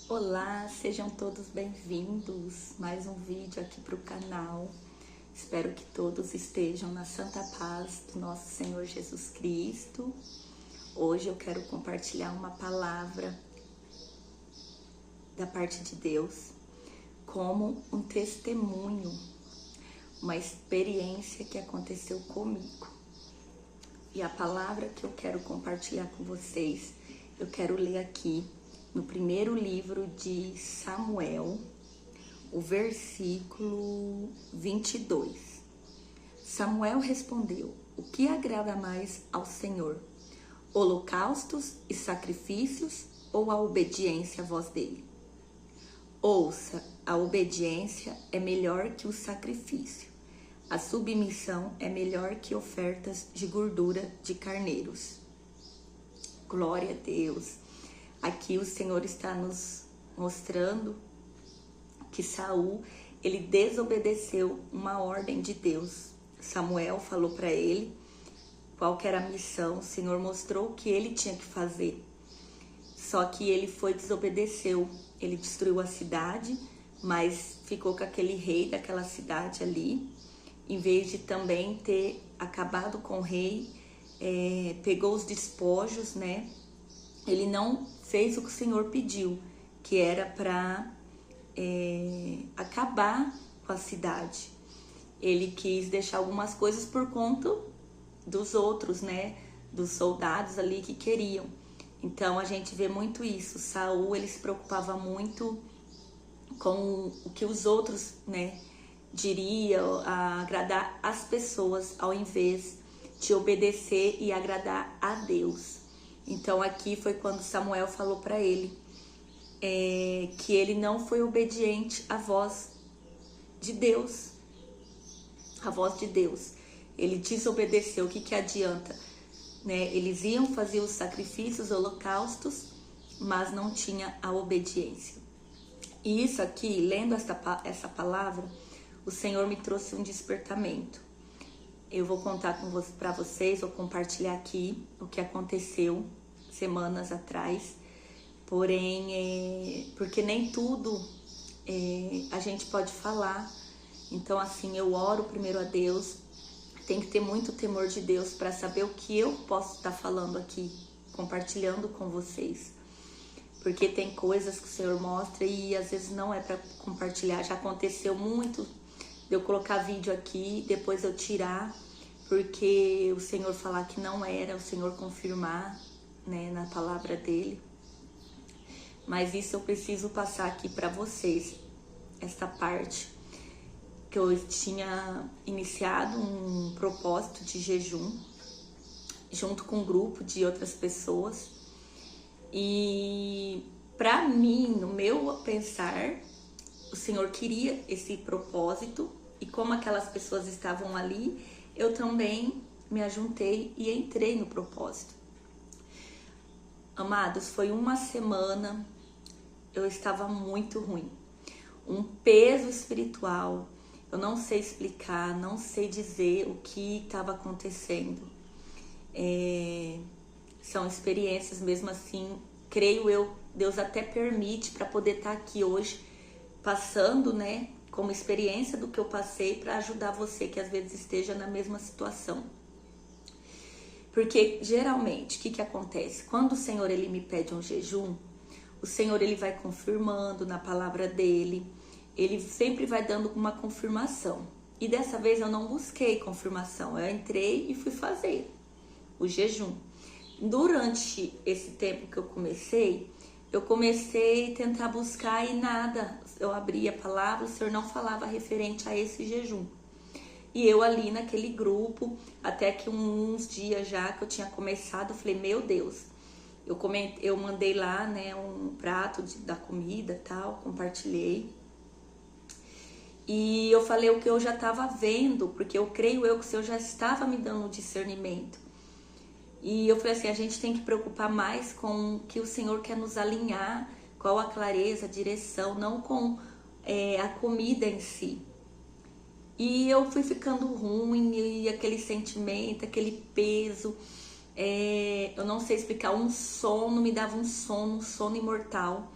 Olá, sejam todos bem-vindos. Mais um vídeo aqui para o canal. Espero que todos estejam na santa paz do nosso Senhor Jesus Cristo. Hoje eu quero compartilhar uma palavra da parte de Deus como um testemunho, uma experiência que aconteceu comigo. E a palavra que eu quero compartilhar com vocês, eu quero ler aqui no primeiro livro de Samuel, o versículo 22. Samuel respondeu: o que agrada mais ao Senhor? Holocaustos e sacrifícios ou a obediência à voz dele? Ouça, a obediência é melhor que o sacrifício. A submissão é melhor que ofertas de gordura de carneiros. Glória a Deus. Aqui o Senhor está nos mostrando que Saul, ele desobedeceu uma ordem de Deus. Samuel falou para ele qual que era a missão, o Senhor mostrou o que ele tinha que fazer. Só que ele desobedeceu, ele destruiu a cidade, mas ficou com aquele rei daquela cidade ali. Em vez de também ter acabado com o rei, pegou os despojos, né? Ele não fez o que o Senhor pediu, que era para acabar com a cidade. Ele quis deixar algumas coisas por conta dos outros, né? Dos soldados ali que queriam. Então a gente vê muito isso. Saul, ele se preocupava muito com o que os outros, né, diriam, a agradar as pessoas, ao invés de obedecer e agradar a Deus. Então aqui foi quando Samuel falou para ele que ele não foi obediente à voz de Deus. A voz de Deus. Ele desobedeceu. O que adianta? Né? Eles iam fazer os sacrifícios, os holocaustos, mas não tinha a obediência. E isso aqui, lendo essa palavra, o Senhor me trouxe um despertamento. Eu vou contar para vocês, vou compartilhar aqui o que aconteceu semanas atrás. Porém, porque nem tudo a gente pode falar. Então, assim, eu oro primeiro a Deus. Tem que ter muito temor de Deus para saber o que eu posso estar falando aqui, compartilhando com vocês. Porque tem coisas que o Senhor mostra e às vezes não é para compartilhar. Já aconteceu muito de eu colocar vídeo aqui, depois eu tirar, porque o Senhor falar que não era, o Senhor confirmar, né, na palavra dele. Mas isso eu preciso passar aqui para vocês, essa parte que eu tinha iniciado um propósito de jejum junto com um grupo de outras pessoas. E para mim, no meu pensar, o Senhor queria esse propósito, e como aquelas pessoas estavam ali, eu também me ajuntei e entrei no propósito. Amados, foi uma semana, eu estava muito ruim, um peso espiritual, eu não sei explicar, não sei dizer o que estava acontecendo. São experiências mesmo assim, creio eu, Deus até permite para poder estar aqui hoje, passando, né, como experiência do que eu passei, para ajudar você que às vezes esteja na mesma situação. Porque geralmente, o que acontece? Quando o Senhor ele me pede um jejum, o Senhor ele vai confirmando na palavra dele, ele sempre vai dando uma confirmação. E dessa vez eu não busquei confirmação, eu entrei e fui fazer o jejum. Durante esse tempo que eu comecei a tentar buscar e nada. Eu abria a palavra, o Senhor não falava referente a esse jejum. E eu ali naquele grupo, até que uns dias já que eu tinha começado, eu falei, meu Deus, eu mandei lá, né, um prato da comida e tal, compartilhei. E eu falei o que eu já estava vendo, porque eu creio que o Senhor já estava me dando um discernimento. E eu falei assim, a gente tem que preocupar mais com o que o Senhor quer nos alinhar, qual a clareza, a direção, não com a comida em si. E eu fui ficando ruim, e aquele sentimento, aquele peso, eu não sei explicar, um sono, me dava um sono imortal.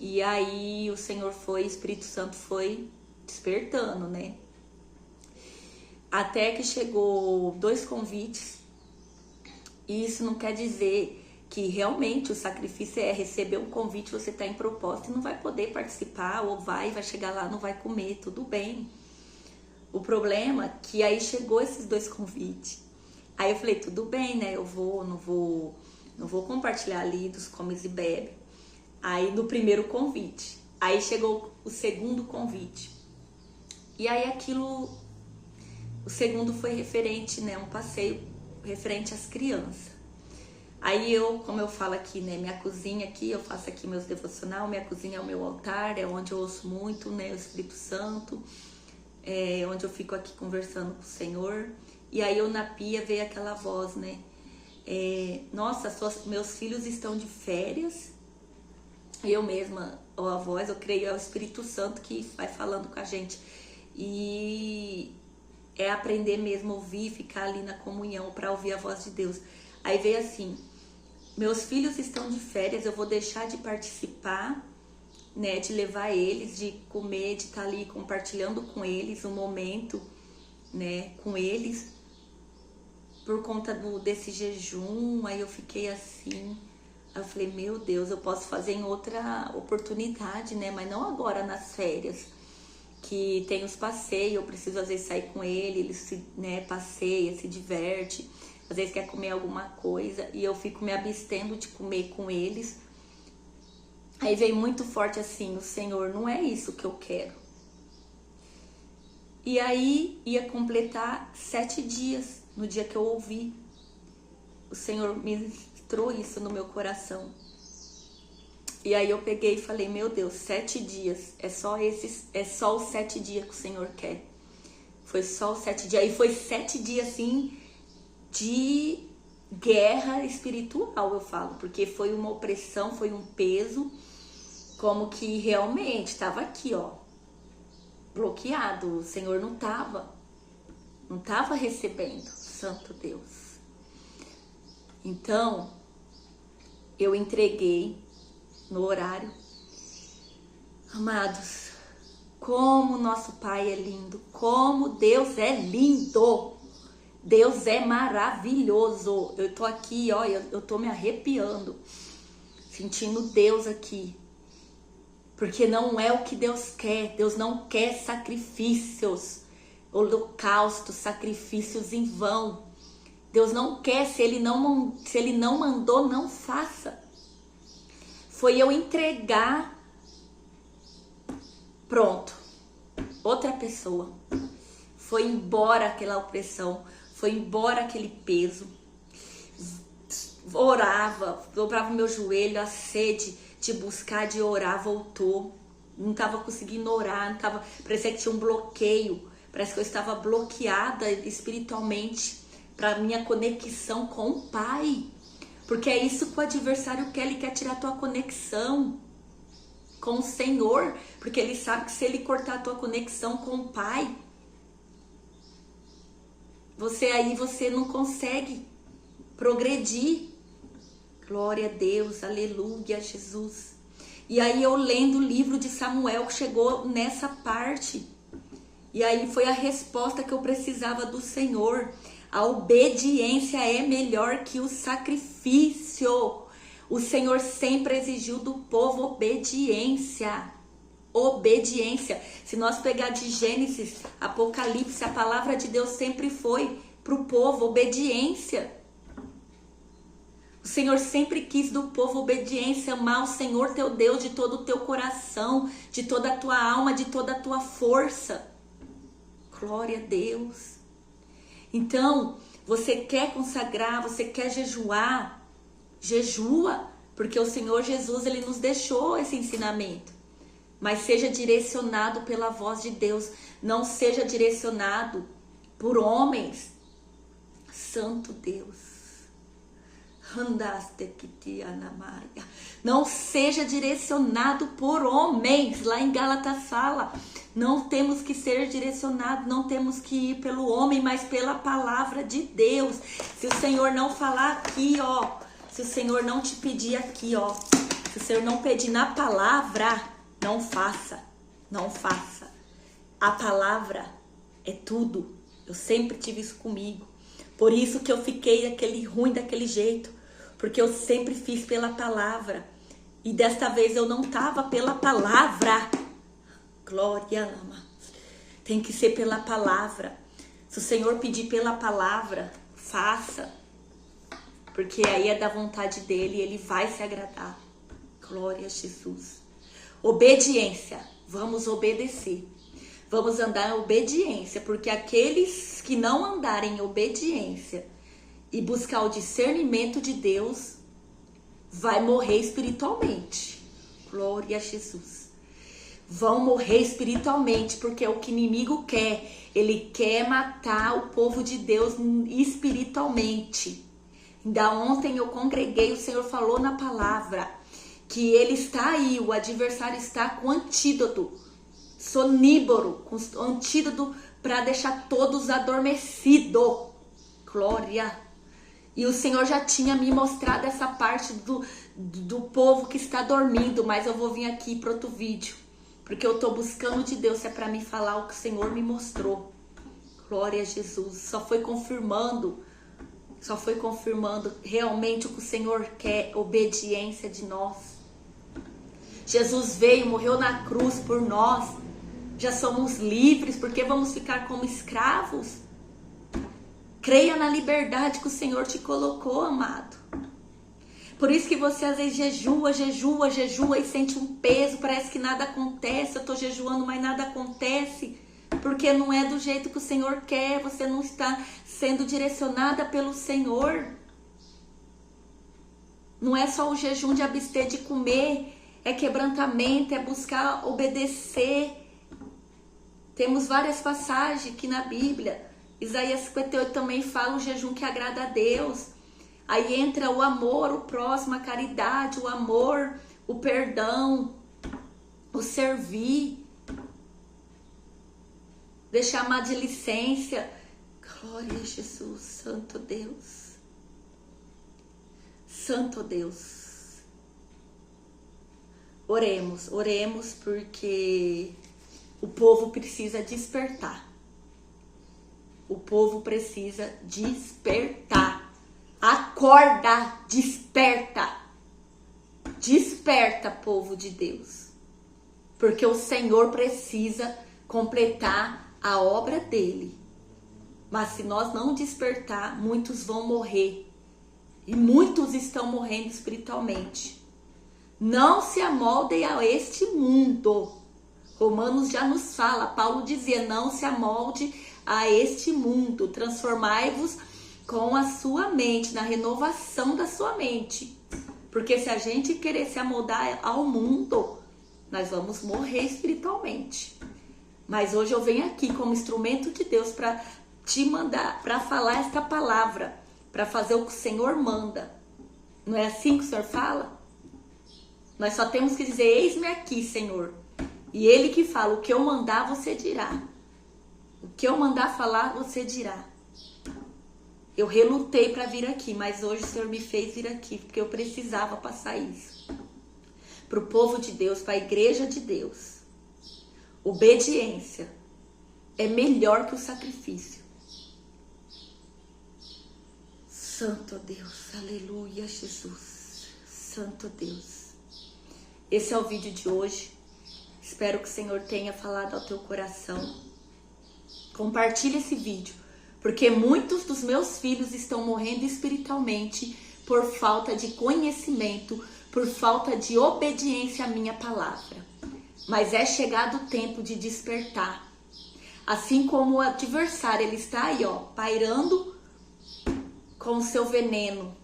E aí o Senhor foi, o Espírito Santo foi despertando, né? Até que chegou 2 convites. E isso não quer dizer que realmente o sacrifício é receber um convite, você tá em propósito e não vai poder participar, ou vai chegar lá, não vai comer, tudo bem. O problema é que aí chegou esses 2 convites. Aí eu falei, tudo bem, né? Eu não vou compartilhar ali dos comes e bebe. Aí no primeiro convite. Aí chegou o segundo convite. E aí o segundo foi referente, né? Um passeio referente às crianças. Aí como eu falo aqui, né? Minha cozinha aqui, eu faço aqui meus devocional, minha cozinha é o meu altar, é onde eu ouço muito, né? O Espírito Santo. É onde eu fico aqui conversando com o Senhor. E aí eu na pia veio aquela voz, né? Nossa, meus filhos estão de férias. Eu mesma, a voz, eu creio, é o Espírito Santo que vai falando com a gente. E é aprender mesmo a ouvir, ficar ali na comunhão para ouvir a voz de Deus. Aí veio assim, meus filhos estão de férias, eu vou deixar de participar, né, de levar eles, de comer, de estar ali compartilhando com eles um momento, né, com eles, por conta desse jejum. Aí eu fiquei assim, aí eu falei, meu Deus, eu posso fazer em outra oportunidade, né, mas não agora nas férias, que tem os passeios, eu preciso às vezes sair com ele se, né, passeia, se diverte, às vezes quer comer alguma coisa, e eu fico me abstendo de comer com eles. Aí veio muito forte assim, o Senhor, não é isso que eu quero. E aí ia completar 7 dias, no dia que eu ouvi. O Senhor ministrou isso no meu coração. E aí eu peguei e falei, meu Deus, 7 dias, é só os 7 dias que o Senhor quer. Foi só os 7 dias. Aí foi 7 dias assim, de guerra espiritual, eu falo. Porque foi uma opressão, foi um peso. Como que realmente estava aqui, ó, bloqueado. O Senhor não tava recebendo, santo Deus. Então, eu entreguei no horário. Amados, como nosso Pai é lindo, como Deus é lindo. Deus é maravilhoso. Eu tô aqui, ó, eu tô me arrepiando, sentindo Deus aqui. Porque não é o que Deus quer. Deus não quer sacrifícios, holocaustos, sacrifícios em vão. Deus não quer, se Ele não mandou, não faça. Foi eu entregar, pronto, outra pessoa. Foi embora aquela opressão, foi embora aquele peso. Orava, dobrava meu joelho, a sede de buscar, de orar, voltou. Não estava conseguindo orar, parecia que tinha um bloqueio. Parece que eu estava bloqueada espiritualmente para minha conexão com o Pai. Porque é isso que o adversário quer, ele quer tirar a tua conexão com o Senhor. Porque ele sabe que se ele cortar a tua conexão com o Pai, você não consegue progredir. Glória a Deus, aleluia, Jesus. E aí eu lendo o livro de Samuel, chegou nessa parte. E aí foi a resposta que eu precisava do Senhor. A obediência é melhor que o sacrifício. O Senhor sempre exigiu do povo obediência. Obediência. Se nós pegar de Gênesis, Apocalipse, a palavra de Deus sempre foi para o povo obediência. O Senhor sempre quis do povo obediência, amar o Senhor teu Deus de todo o teu coração, de toda a tua alma, de toda a tua força. Glória a Deus. Então, você quer consagrar, você quer jejuar, jejua, porque o Senhor Jesus, Ele nos deixou esse ensinamento. Mas seja direcionado pela voz de Deus, não seja direcionado por homens. Santo Deus. Não seja direcionado por homens. Lá em Gálatas fala, não temos que ser direcionados, não temos que ir pelo homem, mas pela palavra de Deus. Se o Senhor não falar aqui, ó, se o Senhor não te pedir aqui, ó, Se o Senhor não pedir na palavra, não faça. Não faça. A palavra é tudo. Eu sempre tive isso comigo. Por isso que eu fiquei daquele ruim daquele jeito. Porque eu sempre fiz pela palavra. E desta vez eu não estava pela palavra. Glória, ama. Tem que ser pela palavra. Se o Senhor pedir pela palavra, faça. Porque aí é da vontade dele e ele vai se agradar. Glória a Jesus. Obediência. Vamos obedecer. Vamos andar em obediência. Porque aqueles que não andarem em obediência e buscar o discernimento de Deus, vai morrer espiritualmente. Glória a Jesus. Vão morrer espiritualmente, porque é o que o inimigo quer. Ele quer matar o povo de Deus espiritualmente. Ainda ontem eu congreguei, o Senhor falou na palavra que ele está aí, o adversário está com antídoto, soníboro, com antídoto para deixar todos adormecidos. Glória. E o Senhor já tinha me mostrado essa parte do povo que está dormindo, mas eu vou vir aqui para outro vídeo. Porque eu estou buscando de Deus, é para me falar o que o Senhor me mostrou. Glória a Jesus. Só foi confirmando realmente o que o Senhor quer, obediência de nós. Jesus veio, morreu na cruz por nós. Já somos livres, porque vamos ficar como escravos? Creia na liberdade que o Senhor te colocou, amado. Por isso que você às vezes jejua e sente um peso, parece que nada acontece. Eu tô jejuando, mas nada acontece. Porque não é do jeito que o Senhor quer, você não está sendo direcionada pelo Senhor. Não é só o jejum de abster de comer, é quebrantamento, é buscar obedecer. Temos várias passagens aqui na Bíblia. Isaías 58 também fala o jejum que agrada a Deus. Aí entra o amor, o próximo, a caridade, o amor, o perdão, o servir, deixar a maledicência. Glória a Jesus, Santo Deus. Santo Deus. Oremos porque o povo precisa despertar. O povo precisa despertar. Acorda, desperta. Desperta, povo de Deus. Porque o Senhor precisa completar a obra dele. Mas se nós não despertar, muitos vão morrer. E muitos estão morrendo espiritualmente. Não se amoldem a este mundo. Romanos já nos fala, Paulo dizia, não se amolde a este mundo. Transformai-vos com a sua mente, na renovação da sua mente. Porque se a gente querer se amoldar ao mundo, nós vamos morrer espiritualmente. Mas hoje eu venho aqui como instrumento de Deus para te mandar, para falar esta palavra, para fazer o que o Senhor manda. Não é assim que o Senhor fala? Nós só temos que dizer, eis-me aqui, Senhor. E Ele que fala, o que eu mandar, você dirá. O que eu mandar falar, você dirá. Eu relutei para vir aqui, mas hoje o Senhor me fez vir aqui, porque eu precisava passar isso. Para o povo de Deus, para a igreja de Deus. Obediência é melhor que o sacrifício. Santo Deus, aleluia, Jesus. Santo Deus. Esse é o vídeo de hoje. Espero que o Senhor tenha falado ao teu coração. Compartilhe esse vídeo, porque muitos dos meus filhos estão morrendo espiritualmente por falta de conhecimento, por falta de obediência à minha palavra. Mas é chegado o tempo de despertar. Assim como o adversário, ele está aí, ó, pairando com o seu veneno.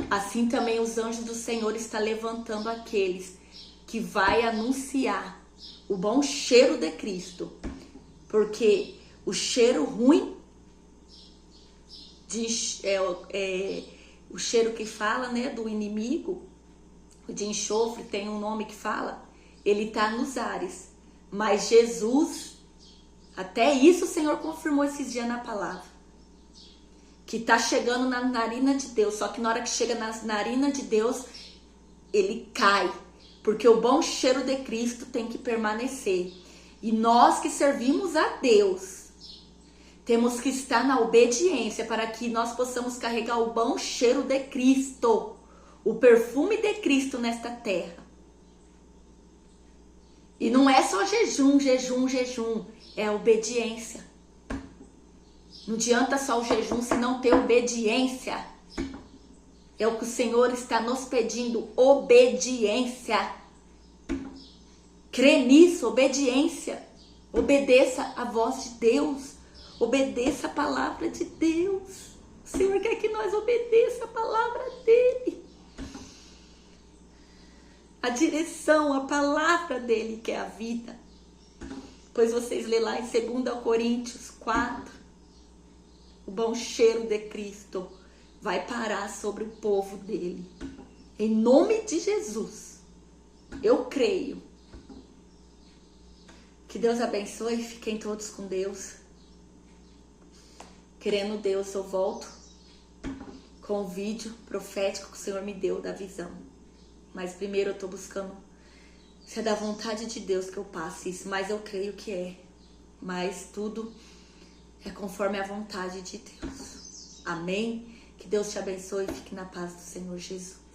Assim também os anjos do Senhor estão levantando aqueles que vai anunciar o bom cheiro de Cristo. Porque o cheiro ruim, o cheiro que fala, né, do inimigo, de enxofre, tem um nome que fala, ele está nos ares. Mas Jesus, até isso o Senhor confirmou esses dias na palavra, que está chegando na narina de Deus. Só que na hora que chega na narina de Deus, ele cai, porque o bom cheiro de Cristo tem que permanecer. E nós que servimos a Deus, temos que estar na obediência para que nós possamos carregar o bom cheiro de Cristo, o perfume de Cristo nesta terra. E não é só jejum, é obediência. Não adianta só o jejum se não ter obediência. É o que o Senhor está nos pedindo, obediência. Crê nisso, obediência. Obedeça a voz de Deus. Obedeça a palavra de Deus. O Senhor quer que nós obedeça a palavra dele. A direção, a palavra dele que é a vida. Pois vocês lê lá em 2 Coríntios 4. O bom cheiro de Cristo vai parar sobre o povo dele. Em nome de Jesus. Eu creio. Que Deus abençoe. Fiquem todos com Deus. Querendo Deus, eu volto com o vídeo profético que o Senhor me deu da visão. Mas primeiro eu estou buscando se é da vontade de Deus que eu passe isso. Mas eu creio que é. Mas tudo é conforme a vontade de Deus. Amém? Que Deus te abençoe e fique na paz do Senhor Jesus.